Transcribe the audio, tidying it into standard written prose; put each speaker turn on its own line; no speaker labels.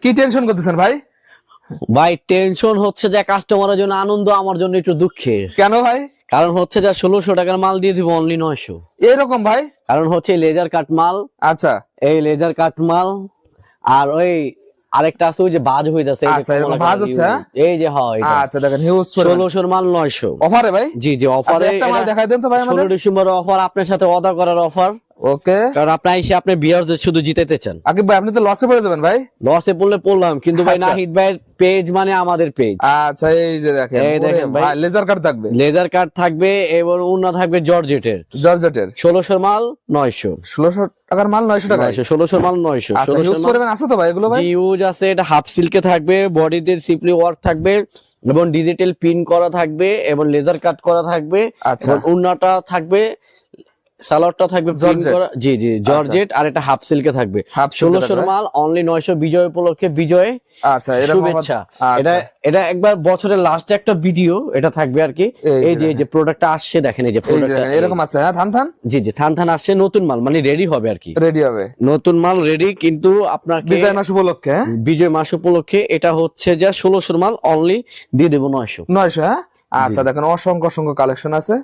কি টেনশন করতেছেন ভাই?
ভাই টেনশন হচ্ছে যে কাস্টমারের জন্য আনন্দ, আমার জন্য একটু দুঃখের।
কেন ভাই?
কারণ হচ্ছে যে 1600 টাকার মাল দিয়ে দিব অনলি 900।
এরকম ভাই?
কারণ হচ্ছে লেজার কাট মাল,
আচ্ছা
এই লেজার কাট মাল। আর ওই আরেকটা আছে ওই যে বাজ হইতাছে,
আচ্ছা, এরকম ভাঁজ হচ্ছে, হ্যাঁ?
এই যে হয়
আচ্ছা দেখেন হিউজ
1600 মাল 900
অফারে ভাই।
জি জি
আচ্ছা
অফারে।
একটা মাল দেখাই দেন তো ভাই আমাদের।
16 ডিসেম্বর অফার, আপনার সাথে ওয়াদা করার অফার।
ওকে,
কারণ আপনি এসে আপনার বিয়ারদের শুধু জিতাতে চান।
আকিব ভাই আপনি তো লসে পড়ে যাবেন ভাই।
লসে পড়লে পড়লাম, কিন্তু ভাই
আচ্ছা।
নাহিদ ভাইয়ের পেজ মানে আমাদের পেজ।
আচ্ছা এই যে দেখেন,
এই দেখেন ভাই,
লেজার কাট থাকবে,
লেজার কাট থাকবে এবং উন্না থাকবে জর্জেটের।
জর্জেটের
1600 মাল 900।
1600 টাকার মাল 900 টাকা।
1600 মাল 900।
আচ্ছা ইউজ করবেন আছে তো ভাই এগুলো ভাই?
জি ইউজ আছে, এটা হাফ সিল্কে থাকবে, বডিতে সিম্পলি ওয়ার্ক থাকবে এবং ডিজিটাল পিন করা থাকবে এবং লেজার কাট করা থাকবে।
আচ্ছা।
এবং উন্নাটা থাকবে, সালোয়ারটা থাকবে প্রিন্ট
জর্জেট।
করা, জি জি জর্জেট, আর এটা হাফ সিল্কে থাকবে।
হাফ সিল্কে
1600
থাকবে।
মাল অনলি 900 বিজয় উপলক্ষে, বিজয়
আচ্ছা এরকম
শুভেচ্ছা।
আচ্ছা।
এটা এটা একবার বছরের লাস্টে একটা ভিডিও এটা থাকবে আর কি। এই যে
যে
এই যে প্রোডাক্টটা আসছে দেখেন, এই যে
এই যে
প্রোডাক্টটা
এরকম আছে, হ্যাঁ থান থান
জি জি থান থান আসছে, নতুন মাল মানে রেডি হবে আর কি,
রেডি হবে
নতুন মাল রেডি। কিন্তু আপনাকে
ডিজাইন মাস উপলক্ষে, হ্যাঁ
বিজয় মাস উপলক্ষে এটা হচ্ছে যে 1600 মাল অনলি দিয়ে দেবো 900।
900, হ্যাঁ। আচ্ছা দেখেন অসংখ্য অসংখ্য কালেকশন আছে।